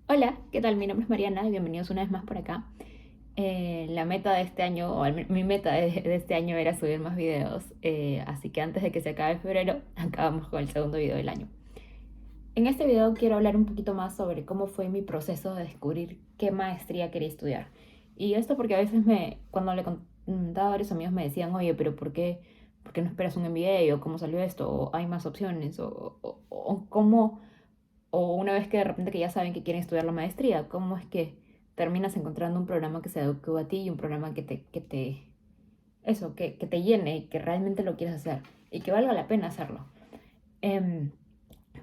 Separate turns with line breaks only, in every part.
Hola, ¿qué tal? Mi nombre es Mariana y bienvenidos una vez más por acá. La meta de este año, mi meta de este año era subir más videos, así que antes de que se acabe febrero, acabamos con el segundo video del año. En este video quiero hablar un poquito más sobre cómo fue mi proceso de descubrir qué maestría quería estudiar. Y esto porque a veces cuando le contaba a varios amigos me decían, oye, pero por qué no esperas un MBA? ¿O cómo salió esto? ¿O hay más opciones? ¿O cómo? O una vez que de repente que ya saben que quieren estudiar la maestría, ¿cómo es que terminas encontrando un programa que se adecue a ti y un programa que te llene y que realmente lo quieras hacer y que valga la pena hacerlo? Em,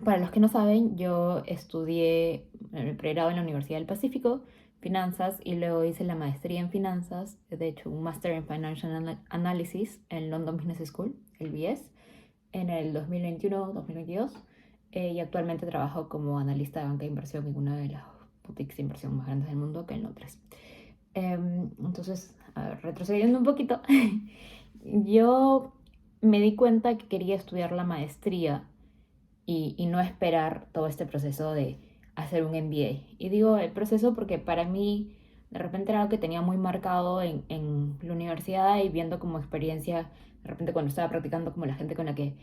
para los que no saben, yo estudié el pregrado en la Universidad del Pacífico, finanzas, y luego hice la maestría en finanzas, de hecho un Master in Financial Analysis en London Business School, el BS, en el 2021-2022, y actualmente trabajo como analista de banca de inversión en una de las boutiques de inversión más grandes del mundo, que en Londres. Entonces, a ver, retrocediendo un poquito, yo me di cuenta que quería estudiar la maestría y no esperar todo este proceso de hacer un MBA. Y digo el proceso porque para mí de repente era algo que tenía muy marcado en la universidad y viendo como experiencia, de repente cuando estaba practicando como la gente con la que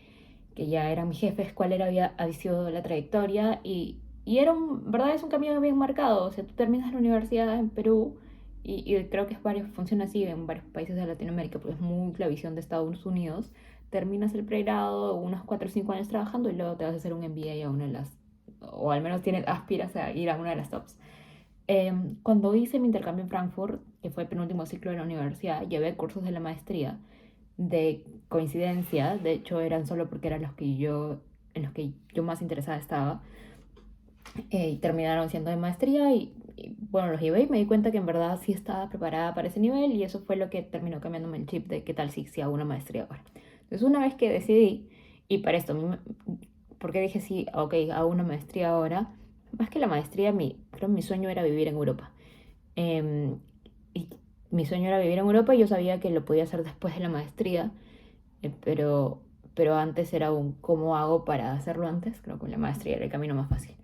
ya eran mis jefes, cuál había sido la trayectoria y era ¿verdad? Es un camino bien marcado. O sea, tú terminas la universidad en Perú y creo que funciona así en varios países de Latinoamérica, porque es muy la visión de Estados Unidos. Terminas el pregrado, unos 4 o 5 años trabajando y luego te vas a hacer un MBA a una de las, o al menos aspiras a ir a una de las tops. Cuando hice mi intercambio en Frankfurt, que fue el penúltimo ciclo de la universidad, llevé cursos de la maestría de coincidencia, de hecho eran solo porque eran en los que yo más interesada estaba, y terminaron siendo de maestría bueno, los llevé y me di cuenta que en verdad sí estaba preparada para ese nivel y eso fue lo que terminó cambiándome el chip de qué tal si hago una maestría ahora. Entonces una vez que decidí, y para esto, porque dije sí, ok, hago una maestría ahora, más que la maestría, creo que mi sueño era vivir en Europa. Em, y mi sueño era vivir en Europa y yo sabía que lo podía hacer después de la maestría, eh, pero, pero antes era un cómo hago para hacerlo antes. Creo que con la maestría era el camino más fácil.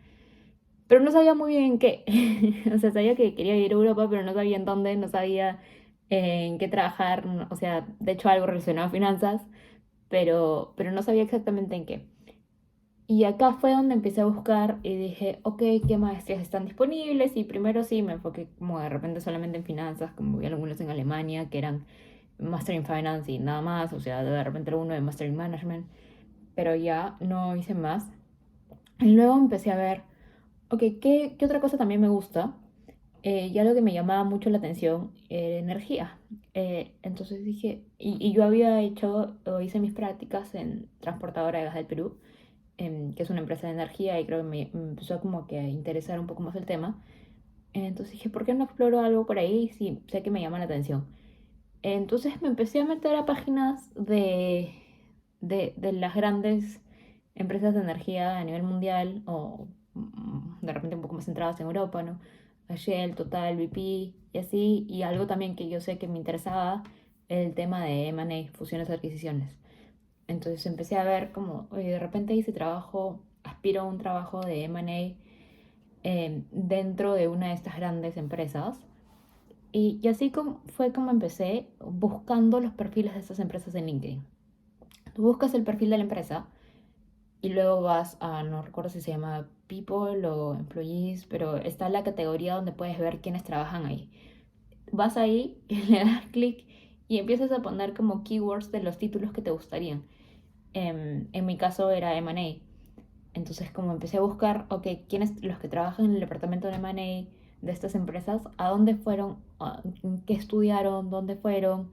Pero no sabía muy bien en qué. O sea, sabía que quería ir a Europa, pero no sabía en dónde, no sabía en qué trabajar. O sea, de hecho algo relacionado a finanzas, pero no sabía exactamente en qué. Y acá fue donde empecé a buscar y dije, ok, ¿qué maestrías están disponibles? Y primero sí me enfoqué como de repente solamente en finanzas, como vi algunos en Alemania que eran Master in Finance y nada más, o sea, de repente era uno de Master in Management, pero ya no hice más. Y luego empecé a ver, ok, ¿qué otra cosa también me gusta? Y algo que me llamaba mucho la atención era energía. Entonces dije, y yo había hecho o hice mis prácticas en Transportadora de Gas del Perú, que es una empresa de energía, y creo que me empezó como que a interesar un poco más el tema. Entonces dije, ¿por qué no exploro algo por ahí si sé que me llama la atención? Entonces me empecé a meter a páginas de las grandes empresas de energía a nivel mundial o de repente un poco más centradas en Europa, ¿no? A Shell, Total, BP y así. Y algo también que yo sé que me interesaba, el tema de M&A, fusiones y adquisiciones. Entonces empecé a ver como, oye, de repente hice trabajo, aspiro a un trabajo de M&A dentro de una de estas grandes empresas. Y así fue como empecé buscando los perfiles de estas empresas en LinkedIn. Tú buscas el perfil de la empresa y luego vas a, no recuerdo si se llama People o Employees, pero está la categoría donde puedes ver quiénes trabajan ahí. Vas ahí y le das clic y empiezas a poner como keywords de los títulos que te gustarían. En mi caso era M&A. Entonces, como empecé a buscar, ok, quiénes los que trabajan en el departamento de M&A de estas empresas, a dónde fueron, qué estudiaron, dónde fueron,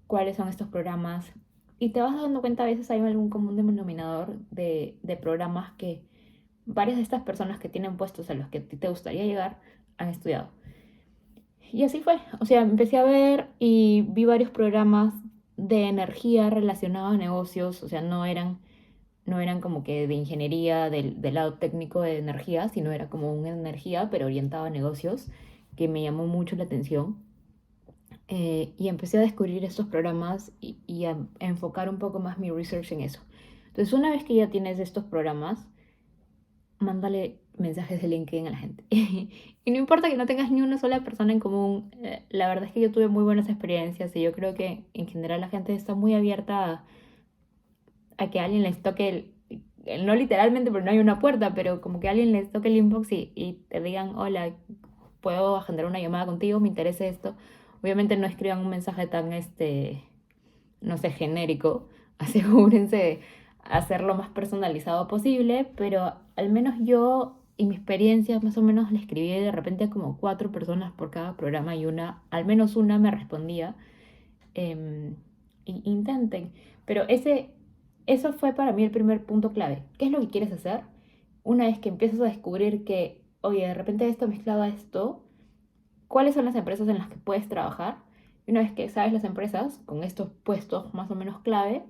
cuáles son estos programas. Y te vas dando cuenta, a veces hay algún común denominador de programas que varias de estas personas que tienen puestos a los que a ti te gustaría llegar han estudiado. Y así fue. O sea, empecé a ver y vi varios programas de energía relacionados a negocios. O sea, no eran como que de ingeniería del lado técnico de energía, sino era como una energía, pero orientada a negocios, que me llamó mucho la atención. Y empecé a descubrir estos programas y a enfocar un poco más mi research en eso. Entonces, una vez que ya tienes estos programas, mándale mensajes de LinkedIn a la gente. Y no importa que no tengas ni una sola persona en común, la verdad es que yo tuve muy buenas experiencias y yo creo que en general la gente está muy abierta a que alguien les toque no literalmente, pero no hay una puerta, pero como que alguien les toque el inbox y te digan, hola, puedo agendar una llamada contigo, me interesa esto. Obviamente no escriban un mensaje tan, no sé, genérico. Asegúrense de hacerlo más personalizado posible, pero al menos yo y mi experiencia más o menos le escribí de repente a como 4 personas por cada programa y al menos una me respondía. Em, Intenten. Pero eso fue para mí el primer punto clave. ¿Qué es lo que quieres hacer? Una vez que empiezas a descubrir que, oye, de repente esto mezclado a esto, ¿cuáles son las empresas en las que puedes trabajar? Y una vez que sabes las empresas, con estos puestos más o menos clave,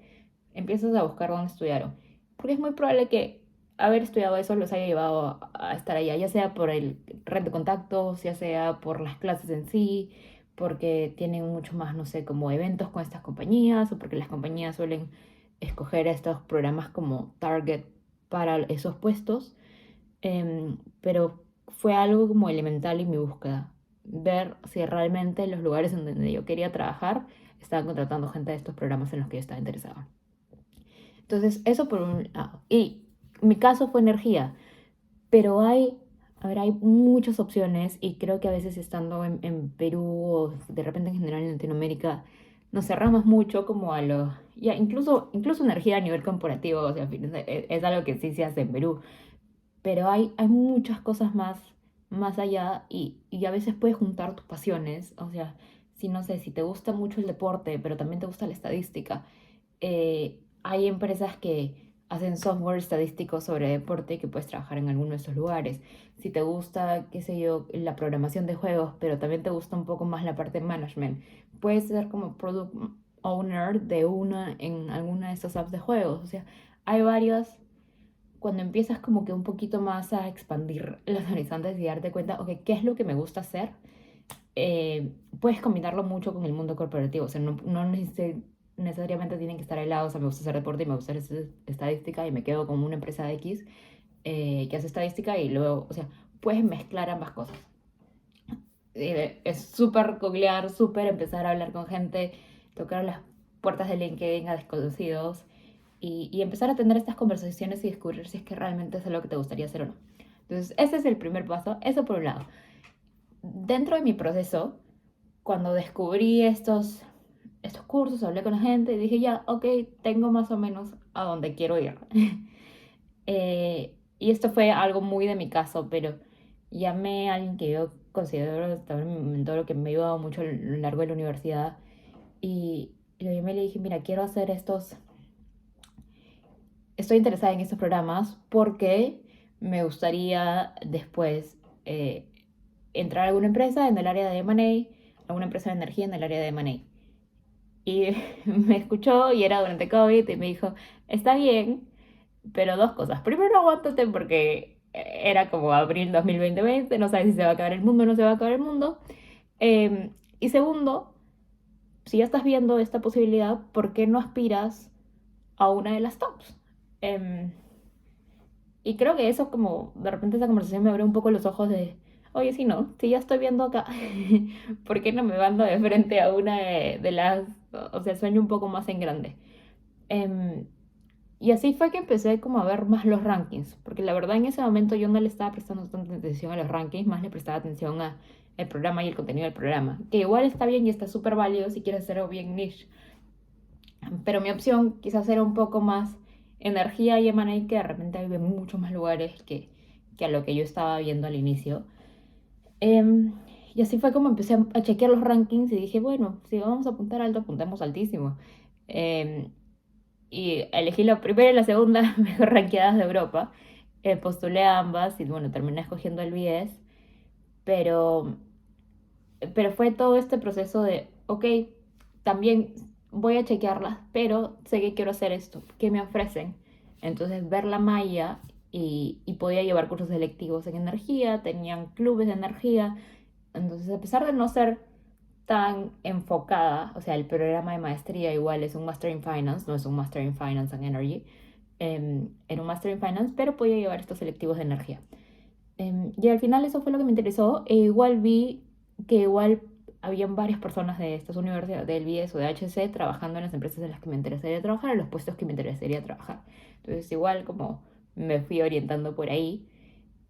empiezas a buscar dónde estudiaron. Porque es muy probable que haber estudiado eso los haya llevado a estar allá, ya sea por el red de contactos, ya sea por las clases en sí, porque tienen mucho más, no sé, como eventos con estas compañías, o porque las compañías suelen escoger estos programas como target para esos puestos. Pero fue algo como elemental en mi búsqueda, ver si realmente los lugares en donde yo quería trabajar estaban contratando gente de estos programas en los que yo estaba interesada. Entonces, eso por un lado. Y mi caso fue energía, pero a ver, hay muchas opciones y creo que a veces estando en Perú o de repente en general en Latinoamérica, nos cerramos mucho como a lo... Ya, incluso energía a nivel corporativo, o sea, es algo que sí se hace en Perú, pero hay muchas cosas más allá y a veces puedes juntar tus pasiones, o sea, si no sé, si te gusta mucho el deporte, pero también te gusta la estadística, hay empresas que hacen software estadístico sobre deporte que puedes trabajar en alguno de esos lugares. Si te gusta, qué sé yo, la programación de juegos, pero también te gusta un poco más la parte de management, puedes ser como product owner de una en alguna de estas apps de juegos. O sea, hay varias cuando empiezas como que un poquito más a expandir los horizontes y darte cuenta, ok, ¿qué es lo que me gusta hacer? Puedes combinarlo mucho con el mundo corporativo, o sea, no necesariamente tienen que estar al lado, o sea, me gusta hacer deporte y me gusta hacer estadística y me quedo con una empresa X que hace estadística y luego, o sea, puedes mezclar ambas cosas. Es súper googlear, súper empezar a hablar con gente, tocar las puertas de LinkedIn a desconocidos y empezar a tener estas conversaciones y descubrir si es que realmente es algo que te gustaría hacer o no. Entonces, ese es el primer paso, eso por un lado. Dentro de mi proceso, cuando descubrí estos cursos, hablé con la gente y dije, ya, ok, tengo más o menos a dónde quiero ir. Y esto fue algo muy de mi caso, pero llamé a alguien que yo considero también mi mentor, que me ha ayudado mucho a lo largo de la universidad, y lo llamé y le dije, mira, quiero hacer estoy interesada en estos programas porque me gustaría después entrar a alguna empresa en el área de M&A, alguna empresa de energía en el área de M&A. Y me escuchó y era durante COVID y me dijo, está bien, pero dos cosas. Primero, aguántate porque era como abril 2020, no sabes si se va a acabar el mundo o no se va a acabar el mundo. Y segundo, si ya estás viendo esta posibilidad, ¿por qué no aspiras a una de las tops? Em, y creo que eso como, de repente esa conversación me abrió un poco los ojos de, oye, si no, si ya estoy viendo acá, ¿por qué no me mando de frente a una de las, o sea, sueño un poco más en grande? Em, y así fue que empecé como a ver más los rankings, porque la verdad en ese momento yo no le estaba prestando tanta atención a los rankings, más le prestaba atención a el programa y el contenido del programa, que igual está bien y está súper válido si quieres hacerlo bien niche, pero mi opción quizás era un poco más energía y M&A, que de repente hay en muchos más lugares que a lo que yo estaba viendo al inicio. Em, y así fue como empecé a chequear los rankings y dije, bueno, si vamos a apuntar alto, apuntemos altísimo. Em, y elegí la primera y la segunda mejor rankeadas de Europa. Postulé a ambas y bueno, terminé escogiendo el BS, pero, pero fue todo este proceso de, ok, también voy a chequearlas, pero sé que quiero hacer esto, ¿qué me ofrecen? Entonces ver la malla y podía llevar cursos selectivos en energía, tenían clubes de energía, entonces a pesar de no ser tan enfocada, o sea, el programa de maestría igual es un Master in Finance, no es un Master in Finance and Energy, era un Master in Finance, pero podía llevar estos selectivos de energía. Y al final eso fue lo que me interesó. E igual vi que igual habían varias personas de estas universidades, del BS o de HC, trabajando en las empresas en las que me interesaría trabajar, en los puestos que me interesaría trabajar. Entonces igual como me fui orientando por ahí.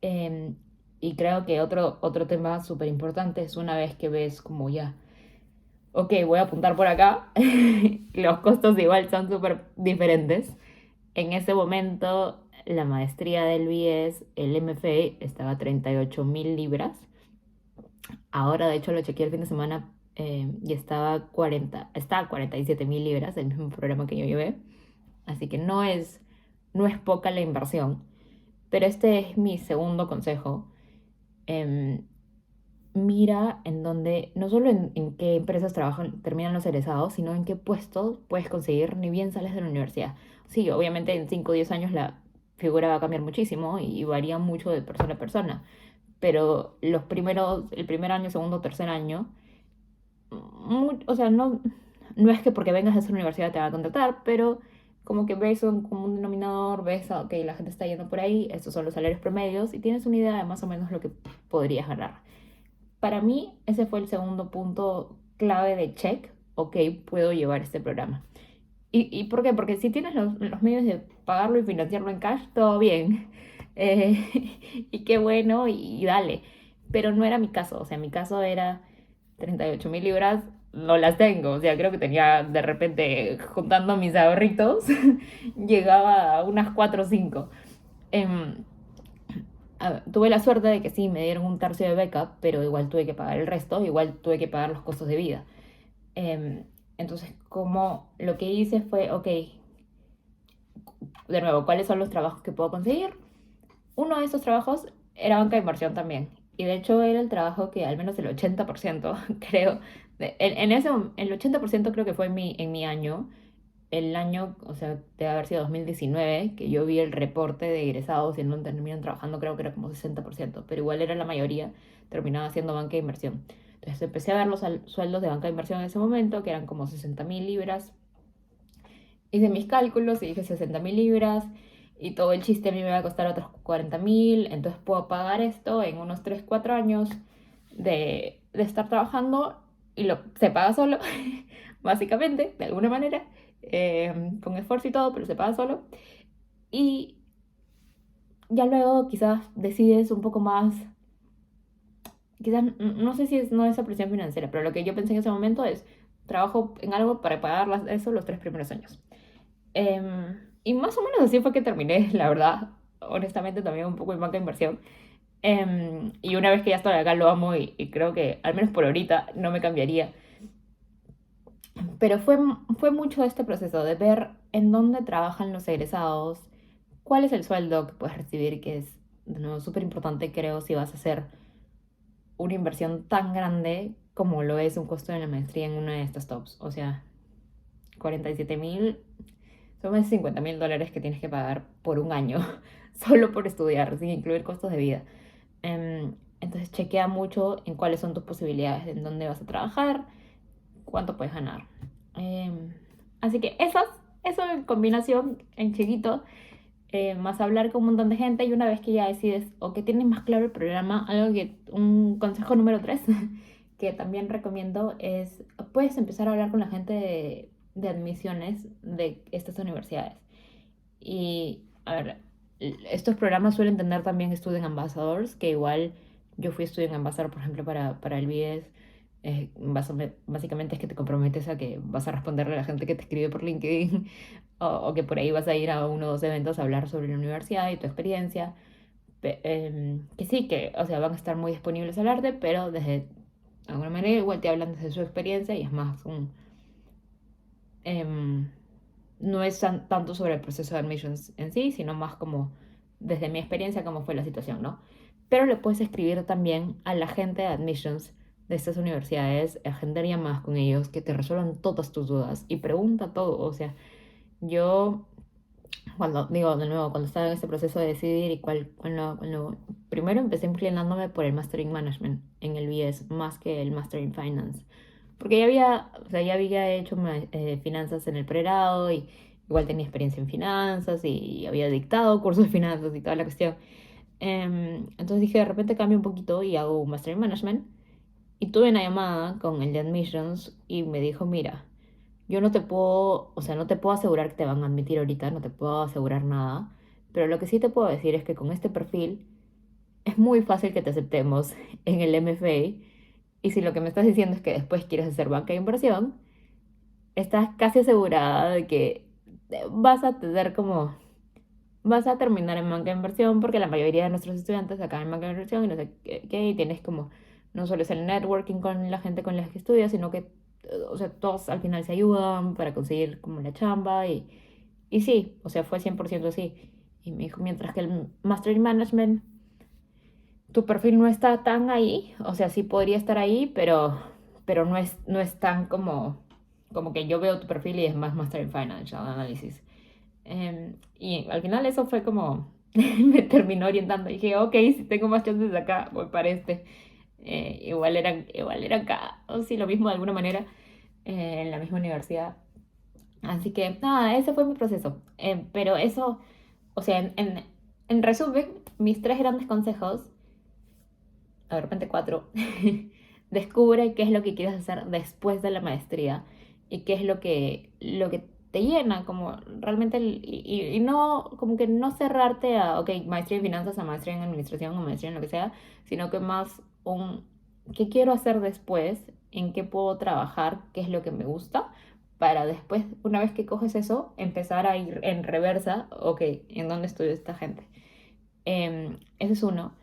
Em, y creo que otro tema súper importante es una vez que ves como ya, ok, voy a apuntar por acá, los costos igual son súper diferentes. En ese momento, la maestría del BS, el MFA, estaba a 38.000 libras. Ahora, de hecho, lo chequeé el fin de semana y está a 47.000 libras, el mismo programa que yo llevé. Así que no es poca la inversión. Pero este es mi segundo consejo. Em, Mira en dónde, no solo en qué empresas trabajan, terminan los egresados, sino en qué puestos puedes conseguir ni bien sales de la universidad. Sí, obviamente en 5 o 10 años la figura va a cambiar muchísimo y varía mucho de persona a persona, pero el primer año, segundo, tercer año, o sea, no es que porque vengas a esa universidad te va a contratar, pero como que ves un común denominador, ves, ok, la gente está yendo por ahí, estos son los salarios promedios y tienes una idea de más o menos lo que podrías ganar. Para mí, ese fue el segundo punto clave de check. Ok, puedo llevar este programa. ¿Y por qué? Porque si tienes los medios de pagarlo y financiarlo en cash, todo bien. Y qué bueno, y dale. Pero no era mi caso. O sea, mi caso era 38.000 libras, no las tengo. O sea, creo que tenía de repente, juntando mis ahorritos, llegaba a unas 4 o 5. Tuve la suerte de que sí, me dieron un tercio de beca, pero igual tuve que pagar el resto, igual tuve que pagar los costos de vida. Entonces, como lo que hice fue, ok, de nuevo, ¿cuáles son los trabajos que puedo conseguir? Uno de esos trabajos era banca de inversión también. Y de hecho era el trabajo que al menos el 80%, creo, el 80% creo que fue en mi año, el año, o sea, debe haber sido 2019, que yo vi el reporte de egresados y en donde terminan trabajando, creo que era como 60%, pero igual era la mayoría, terminaba haciendo banca de inversión. Entonces empecé a ver los sueldos de banca de inversión en ese momento, que eran como 60.000 libras. Hice mis cálculos y dije 60.000 libras y todo el chiste a mí me va a costar otros 40.000, entonces puedo pagar esto en unos 3 4 años de estar trabajando y se paga solo, básicamente, de alguna manera, con esfuerzo y todo, pero se paga solo. Y ya luego quizás decides un poco más, quizás no sé si no es esa presión financiera, pero lo que yo pensé en ese momento es, trabajo en algo para pagar eso los 3 primeros años. Y más o menos así fue que terminé, la verdad, honestamente también un poco en banca de inversión. Y una vez que ya estoy acá lo amo y creo que, al menos por ahorita, no me cambiaría. Pero fue mucho este proceso de ver en dónde trabajan los egresados, cuál es el sueldo que puedes recibir, que es, de nuevo, súper importante, creo, si vas a hacer una inversión tan grande como lo es un costo de la maestría en una de estas tops. O sea, 47.000 son más de $50.000 que tienes que pagar por un año, solo por estudiar, sin incluir costos de vida. Entonces chequea mucho en cuáles son tus posibilidades, en dónde vas a trabajar, cuánto puedes ganar. Así que eso en combinación, en chiquito, más hablar con un montón de gente y una vez que ya decides o que tienes más claro el programa, un consejo número 3 que también recomiendo es, puedes empezar a hablar con la gente de admisiones de estas universidades. Y, a ver, estos programas suelen tener también Student Ambassadors, que igual yo fui Student Ambassador, por ejemplo, para el BS. Básicamente es que te comprometes a que vas a responderle a la gente que te escribe por LinkedIn o que por ahí vas a ir a uno o dos eventos a hablar sobre la universidad y tu experiencia. Que sí, que, o sea, van a estar muy disponibles a hablarte, pero de alguna manera igual te hablan desde su experiencia y es más em, no es tanto sobre el proceso de admissions en sí, sino más como desde mi experiencia cómo fue la situación, ¿no? Pero le puedes escribir también a la gente de admissions de estas universidades, agendaría más con ellos, que te resuelvan todas tus dudas y pregunta todo. O sea, yo cuando, digo, de nuevo, cuando estaba en este proceso de decidir y primero empecé inclinándome por el Master in Management en el BS más que el Master in Finance. Porque ya había hecho finanzas en el pregrado y igual tenía experiencia en finanzas y había dictado cursos de finanzas y toda la cuestión. Entonces dije, de repente cambio un poquito y hago un Master in Management. Y tuve una llamada con el de Admissions y me dijo, mira, yo no te puedo, o sea, no te puedo asegurar que te van a admitir ahorita, no te puedo asegurar nada, pero lo que sí te puedo decir es que con este perfil es muy fácil que te aceptemos en el MFA. Y si lo que me estás diciendo es que después quieres hacer banca de inversión, estás casi asegurada de que vas a tener como, vas a terminar en banca de inversión porque la mayoría de nuestros estudiantes acaban en banca de inversión y no sé qué, y tienes como, no solo es el networking con la gente con la que estudias, sino que, o sea, todos al final se ayudan para conseguir como la chamba y sí, o sea, fue 100% así. Y me dijo, mientras que el Master in Management, tu perfil no está tan ahí, o sea, sí podría estar ahí, pero no es tan como, como que yo veo tu perfil y es más Master in Financial Analysis. Y al final eso fue como, me terminó orientando. Dije, ok, si tengo más chances acá, voy para este. Igual eran sí, lo mismo de alguna manera, en la misma universidad. Así que, nada, ese fue mi proceso. Pero eso, o sea, en resumen, mis tres grandes consejos, de repente cuatro, descubre qué es lo que quieres hacer después de la maestría y qué es lo que te llena, como realmente, y no, como que no cerrarte a, ok, maestría en finanzas, a maestría en administración o maestría en lo que sea, sino que más un, ¿qué quiero hacer después? ¿En qué puedo trabajar? ¿Qué es lo que me gusta? Para después, una vez que coges eso, empezar a ir en reversa, ok, ¿en dónde estudia esta gente? Ese es uno.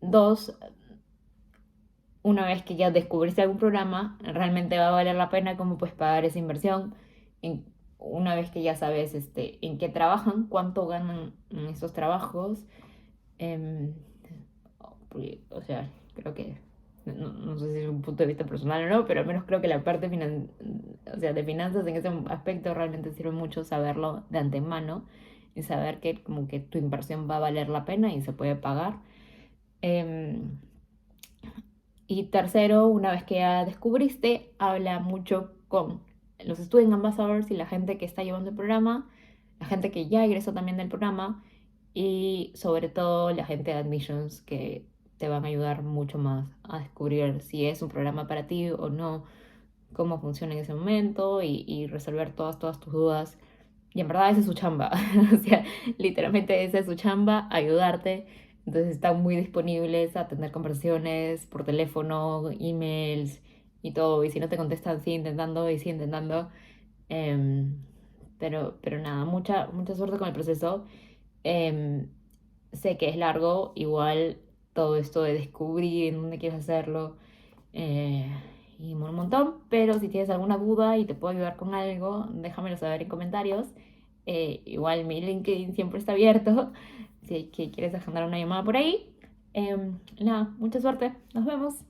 Dos, una vez que ya descubriste algún programa, realmente va a valer la pena como pues pagar esa inversión. En- una vez que ya sabes en qué trabajan, cuánto ganan en esos trabajos. em, o sea, creo que, no sé si es un punto de vista personal o no, pero al menos creo que la parte o sea, de finanzas en ese aspecto realmente sirve mucho saberlo de antemano y saber que como que tu inversión va a valer la pena y se puede pagar. Em, y tercero, una vez que ya descubriste, habla mucho con los student ambassadors y la gente que está llevando el programa, la gente que ya egresó también del programa y sobre todo la gente de admissions que te van a ayudar mucho más a descubrir si es un programa para ti o no, cómo funciona en ese momento y resolver todas tus dudas. Y en verdad esa es su chamba, o sea, literalmente esa es su chamba, ayudarte. Entonces están muy disponibles a tener conversaciones por teléfono, emails y todo. Y si no te contestan, sigue intentando y sigue intentando. Em, pero nada, mucha suerte con el proceso. Em, sé que es largo, igual todo esto de descubrir en dónde quieres hacerlo eh, y un montón, pero si tienes alguna duda y te puedo ayudar con algo, déjamelo saber en comentarios. Igual mi LinkedIn siempre está abierto, si es que quieres agendar una llamada por ahí. Nada, mucha suerte, nos vemos.